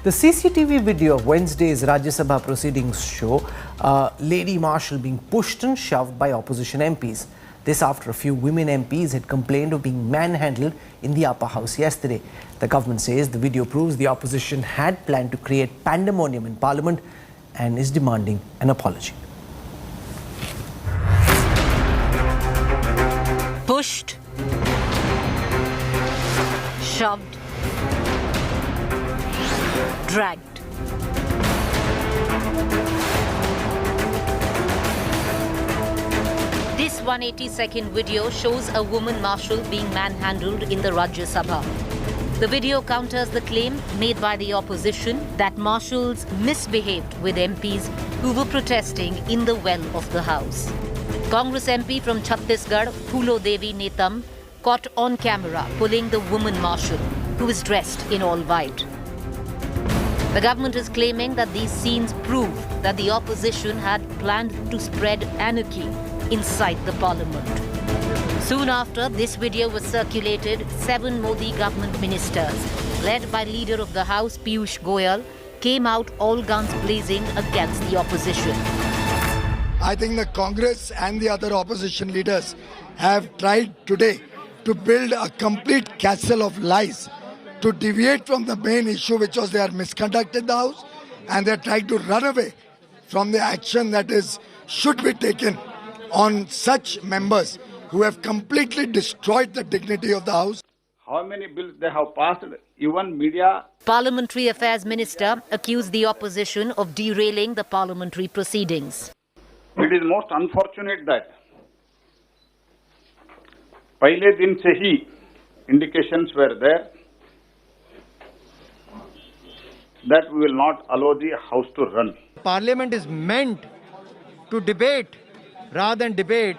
The CCTV video of Wednesday's Rajya Sabha proceedings show Lady Marshal being pushed and shoved by opposition MPs. This after a few women MPs had complained of being manhandled in the upper house yesterday. The government says the video proves the opposition had planned to create pandemonium in Parliament and is demanding an apology. Pushed, shoved, dragged. This 180-second video shows a woman marshal being manhandled in the Rajya Sabha. The video counters the claim made by the opposition that marshals misbehaved with MPs who were protesting in the well of the house. Congress MP from Chhattisgarh, Phulo Devi Netam, caught on camera pulling the woman marshal, who is dressed in all white. The government is claiming that these scenes prove that the opposition had planned to spread anarchy inside the parliament. Soon after this video was circulated, 7 Modi government ministers, led by leader of the House Piyush Goyal, came out all guns blazing against the opposition. I think the Congress and the other opposition leaders have tried today to build a complete castle of lies to deviate from the main issue, which was their misconduct in the House, and they're trying to run away from the action that should be taken on such members who have completely destroyed the dignity of the House. How many bills they have passed, even media. Parliamentary Affairs Minister accused the opposition of derailing the parliamentary proceedings. It is most unfortunate that पहले दिन से ही indications were there that we will not allow the House to run. Parliament is meant to debate. Rather than debate,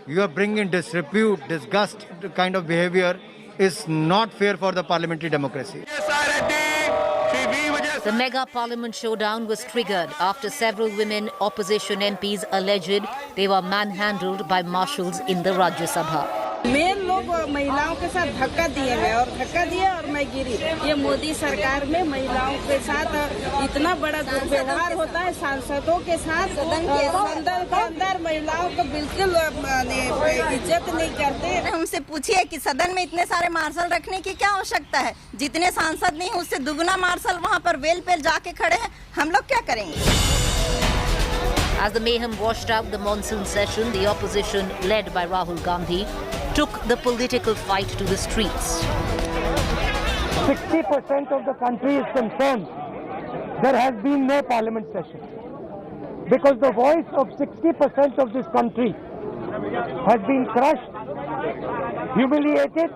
you are bringing disrepute, disgust kind of behavior is not fair for the parliamentary democracy. The mega parliament showdown was triggered after several women opposition MPs alleged they were manhandled by marshals in the Rajya Sabha. Main लोग महिलाओं के साथ धक्का दिए गए और धक्का दिया और मैं गिरी। ये मोदी सरकार में महिलाओं के साथ इतना बड़ा दुर्व्यवहार होता है सांसदों के साथ। सदन के अंदर महिलाओं को बिल्कुल इज्जत नहीं करते। हमसे पूछिए कि सदन में इतने सारे मार्शल रखने की क्या आवश्यकता है? जितने सांसद नहीं उससे दुगुना मार्शल वहाँ पर वेल पे जाके खड़े हैं, हम लोग क्या करेंगे? As the mayhem washed out the monsoon session, the opposition, led by Rahul Gandhi, took the political fight to the streets. 60% of the country is concerned there has been no parliament session because the voice of 60% of this country has been crushed, humiliated,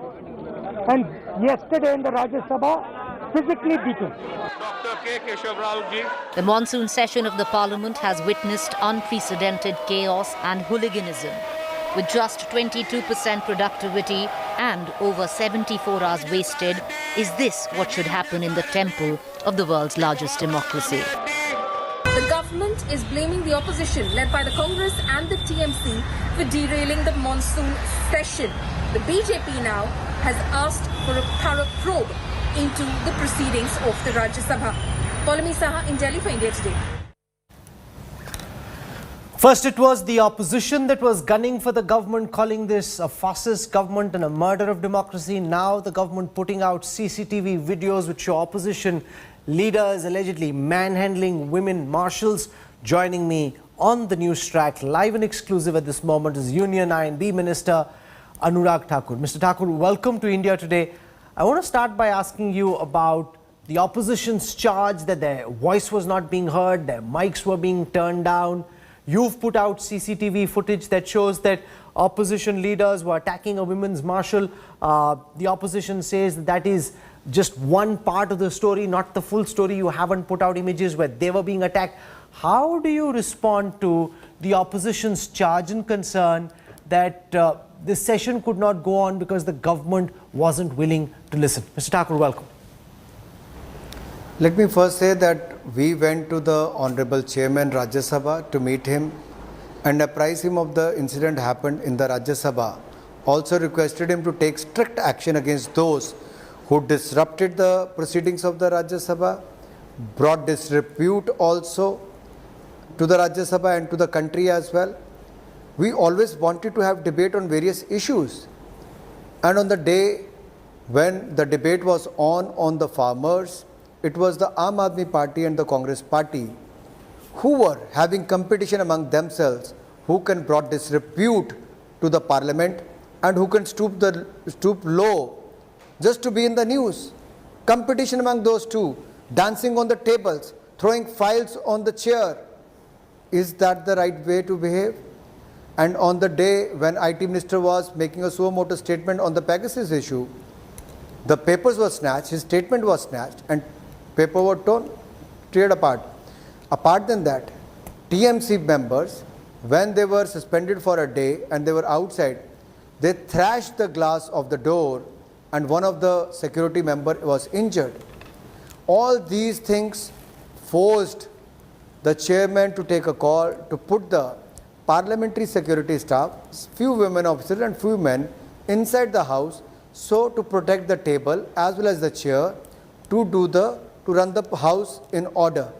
and yesterday in the Rajya Sabha physically beaten. The monsoon session of the parliament has witnessed unprecedented chaos and hooliganism. With just 22% productivity and over 74 hours wasted, is this what should happen in the temple of the world's largest democracy? The government is blaming the opposition, led by the Congress and the TMC, for derailing the monsoon session. The BJP now has asked for a thorough probe into the proceedings of the Rajya Sabha. Paulami Saha in Delhi for India Today. First, it was the opposition that was gunning for the government, calling this a fascist government and a murder of democracy. Now the government putting out CCTV videos which show opposition leaders allegedly manhandling women marshals. Joining me on the news track, live and exclusive at this moment, is Union I&B Minister Anurag Thakur. Mr. Thakur, welcome to India Today. I want to start by asking you about the opposition's charge that their voice was not being heard, their mics were being turned down. You've put out CCTV footage that shows that opposition leaders were attacking a women's marshal. The opposition says that is just one part of the story, not the full story. You haven't put out images where they were being attacked. How do you respond to the opposition's charge and concern that this session could not go on because the government wasn't willing to listen? Mr. Thakur, welcome. Let me first say that we went to the Honorable Chairman Rajya Sabha to meet him and apprise him of the incident happened in the Rajya Sabha. Also requested him to take strict action against those who disrupted the proceedings of the Rajya Sabha, brought disrepute also to the Rajya Sabha and to the country as well. We always wanted to have debate on various issues. And on the day when the debate was on the farmers, it was the Aam Aadmi Party and the Congress Party who were having competition among themselves, who can brought disrepute to the parliament and who can stoop low just to be in the news. Competition among those two, dancing on the tables, throwing files on the chair. Is that the right way to behave? And on the day when IT Minister was making a suo motu statement on the Pegasus issue, the papers were snatched, his statement was snatched, and paper were teared apart. Apart than that, TMC members, when they were suspended for a day and they were outside, they thrashed the glass of the door and one of the security member was injured. All these things forced the chairman to take a call to put the parliamentary security staff, few women officers and few men inside the house, so to protect the table as well as the chair to run the house in order.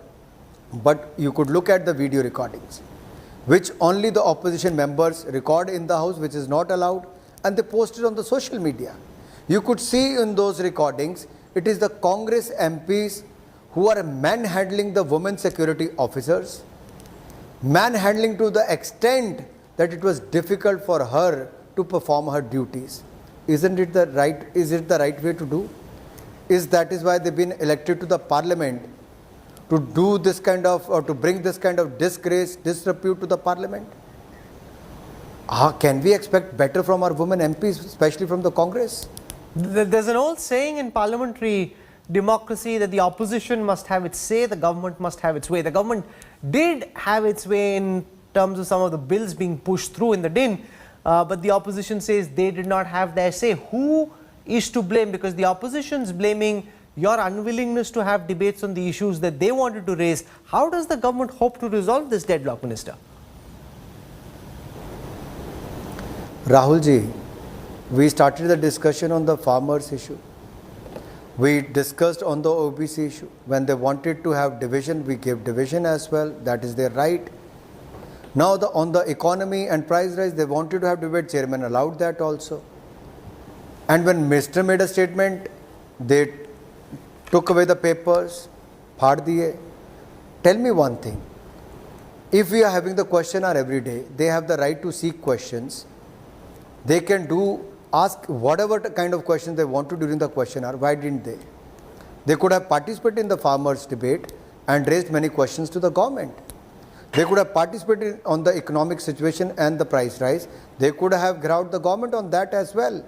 But you could look at the video recordings, which only the opposition members record in the house, which is not allowed, and they posted on the social media. You could see in those recordings, it is the Congress MPs who are manhandling the women security officers, manhandling to the extent that it was difficult for her to perform her duties. Is it the right way to do? Is why they've been elected to the parliament, to do this kind of, or to bring this kind of disgrace, disrepute to the parliament? Can we expect better from our women MPs, especially from the Congress? There's an old saying in parliamentary democracy that the opposition must have its say, the government must have its way. The government did have its way in terms of some of the bills being pushed through in the din, but the opposition says they did not have their say. Who is to blame? Because the opposition's blaming your unwillingness to have debates on the issues that they wanted to raise. How does the government hope to resolve this deadlock, Minister? Rahul ji, we started the discussion on the farmers issue. We discussed on the OBC issue. When they wanted to have division, we gave division as well. That is their right. Now on the economy and price rise, they wanted to have debate. Chairman allowed that also. And when Minister made a statement, they took away the papers, phad diye. Tell me one thing. If we are having the question hour every day, they have the right to seek questions. They can ask whatever kind of questions they want to during the question hour. Why didn't they? They could have participated in the farmers' debate and raised many questions to the government. They could have participated on the economic situation and the price rise. They could have grabbed the government on that as well.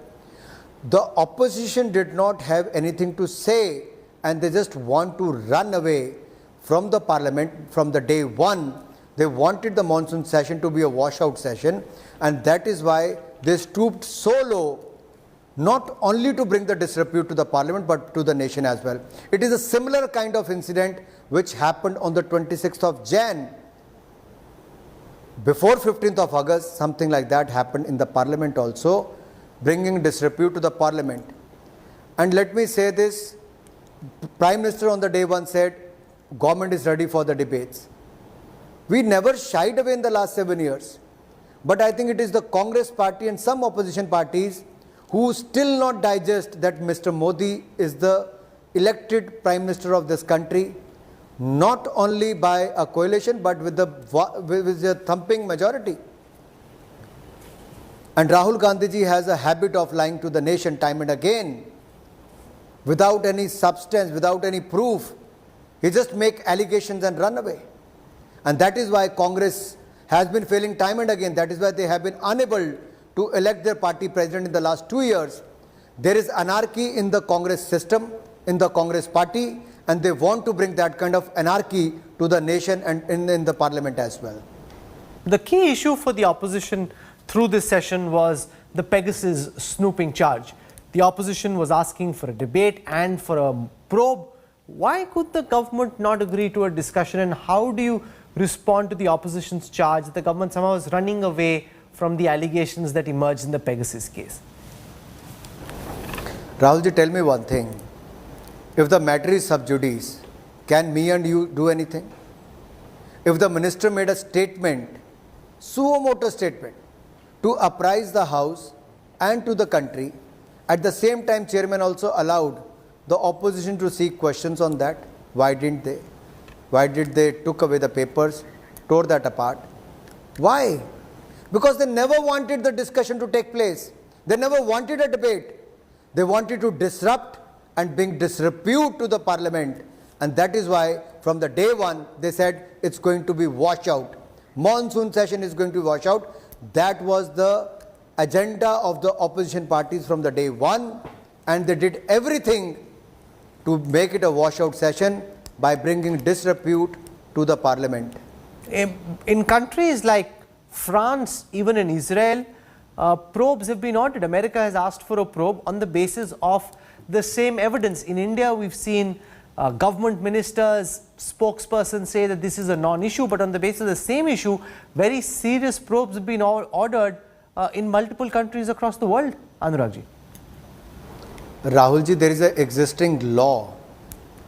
The opposition did not have anything to say and they just want to run away from the parliament from the day one. They wanted the monsoon session to be a washout session, and that is why they stooped so low, not only to bring the disrepute to the parliament but to the nation as well. It is a similar kind of incident which happened on the 26th of Jan. Before 15th of August, something like that happened in the parliament also, bringing disrepute to the parliament. And let me say this, Prime Minister on the day one said, government is ready for the debates. We never shied away in the last 7 years. But I think it is the Congress party and some opposition parties who still not digest that Mr. Modi is the elected Prime Minister of this country, not only by a coalition but with a thumping majority. And Rahul Gandhi ji has a habit of lying to the nation time and again, without any substance, without any proof. He just make allegations and run away. And that is why Congress has been failing time and again. That is why they have been unable to elect their party president in the last 2 years. There is anarchy in the Congress system, in the Congress party, and they want to bring that kind of anarchy to the nation and in the parliament as well. The key issue for the opposition through this session was the Pegasus snooping charge. The opposition was asking for a debate and for a probe. Why could the government not agree to a discussion, and how do you respond to the opposition's charge that the government somehow is running away from the allegations that emerged in the Pegasus case? Rahulji, tell me one thing. If the matter is sub judice Can me and you do anything? If the minister made a statement, suo motu statement, to apprise the House and to the country, at the same time chairman also allowed the opposition to seek questions on that. Why didn't they? Why did they took away the papers, tore that apart? Why? Because they never wanted the discussion to take place. They never wanted a debate. They wanted to disrupt and bring disrepute to the parliament. And that is why from the day one they said it's going to be washed out. Monsoon session is going to wash out. That was the agenda of the opposition parties from the day one, and they did everything to make it a washout session by bringing disrepute to the parliament. In countries like France, even in Israel, probes have been ordered. America has asked for a probe on the basis of the same evidence. In India, we've seen government ministers, spokespersons say that this is a non-issue, but on the basis of the same issue, very serious probes have been ordered in multiple countries across the world. Anuragji. Rahulji, there is an existing law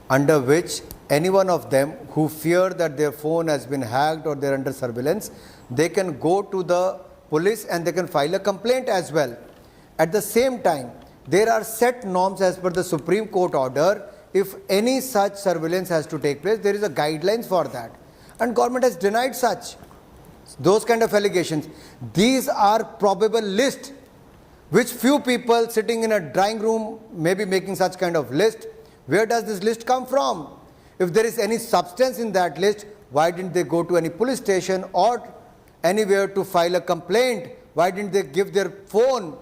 under which any one of them who fear that their phone has been hacked or they're under surveillance, they can go to the police and they can file a complaint as well. At the same time, there are set norms as per the Supreme Court order. If any such surveillance has to take place, there is a guidelines for that. And government has denied those kind of allegations. These are probable list, which few people sitting in a drawing room may be making such kind of list. Where does this list come from? If there is any substance in that list, why didn't they go to any police station or anywhere to file a complaint? Why didn't they give their phone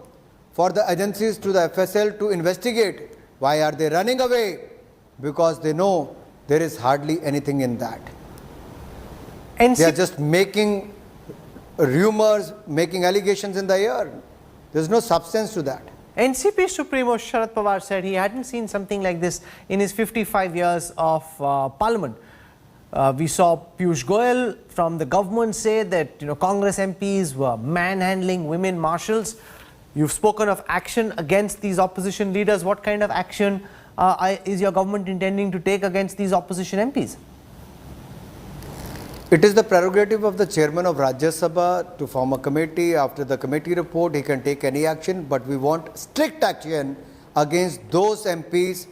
for the agencies to the FSL to investigate? Why are they running away? Because they know there is hardly anything in that. They are just making rumors, making allegations in the air. There's no substance to that. NCP Supremo Sharad Pawar said he hadn't seen something like this in his 55 years of parliament. We saw Piyush Goyal from the government say that Congress MPs were manhandling women marshals. You've spoken of action against these opposition leaders. What kind of action is your government intending to take against these opposition MPs? It is the prerogative of the chairman of Rajya Sabha to form a committee. After the committee report, he can take any action, but we want strict action against those MPs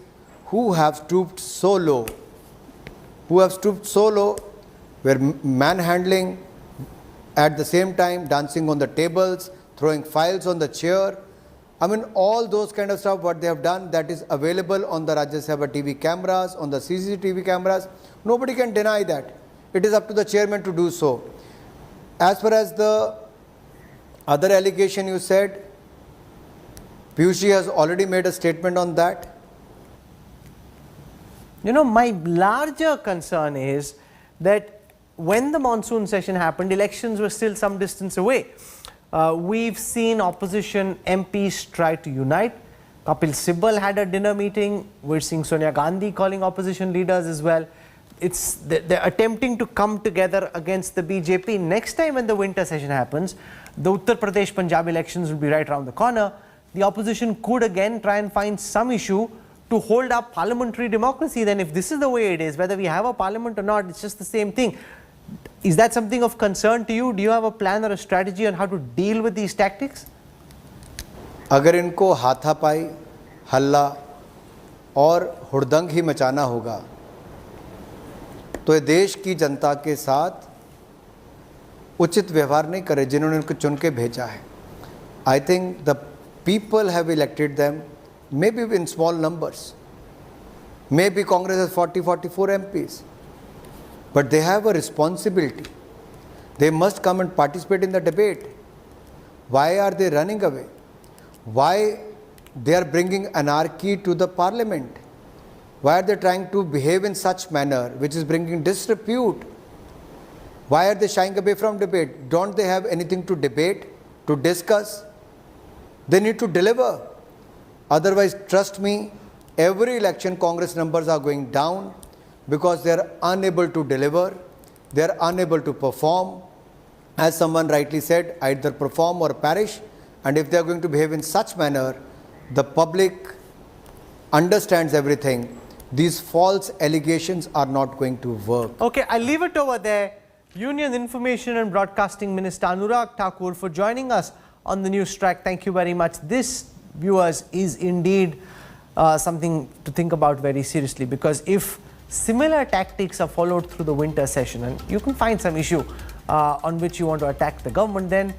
who have stooped so low. Were manhandling, at the same time dancing on the tables, throwing files on the chair. I mean, all those kind of stuff, what they have done, that is available on the Rajya Sabha TV cameras, on the CCTV cameras. Nobody can deny that. It is up to the chairman to do so. As far as the other allegation you said, Piyush has already made a statement on that. My larger concern is that when the monsoon session happened, elections were still some distance away. We've seen opposition MPs try to unite. Kapil Sibal had a dinner meeting. We're seeing Sonia Gandhi calling opposition leaders as well. They're attempting to come together against the BJP. Next time when the winter session happens, the Uttar Pradesh Punjab elections will be right around the corner. The opposition could again try and find some issue to hold up parliamentary democracy. Then if this is the way it is, whether we have a parliament or not, it's just the same thing. Is that something of concern to you? Do you have a plan or a strategy on how to deal with these tactics? अगर इनको हाथापाई, हल्ला और हुड़दंग ही मचाना होगा, तो ये देश की जनता के साथ उचित व्यवहार नहीं करे जिन्होंने उनको चुन के भेजा है. I think the people have elected them, maybe in small numbers. Maybe Congress has 40-44 MPs. But they have a responsibility. They must come and participate in the debate. Why are they running away? Why they are bringing anarchy to the parliament? Why are they trying to behave in such manner which is bringing disrepute? Why are they shying away from debate? Don't they have anything to debate, to discuss? They need to deliver. Otherwise, trust me, every election Congress numbers are going down because they are unable to deliver, they are unable to perform. As someone rightly said, either perform or perish. And if they are going to behave in such manner, the public understands everything. these false allegations are not going to work. Okay, I'll leave it over there. Union Information and Broadcasting Minister Anurag Thakur for joining us on the news track. Thank you very much. This, viewers, is indeed something to think about very seriously, because if similar tactics are followed through the winter session and you can find some issue on which you want to attack the government, then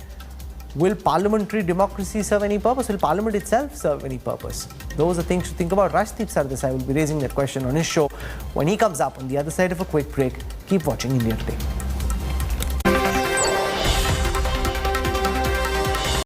will parliamentary democracy serve any purpose? Will Parliament itself serve any purpose? Those are things to think about. Rajdeep Sardesai will be raising that question on his show when he comes up on the other side of a quick break. Keep watching India Today.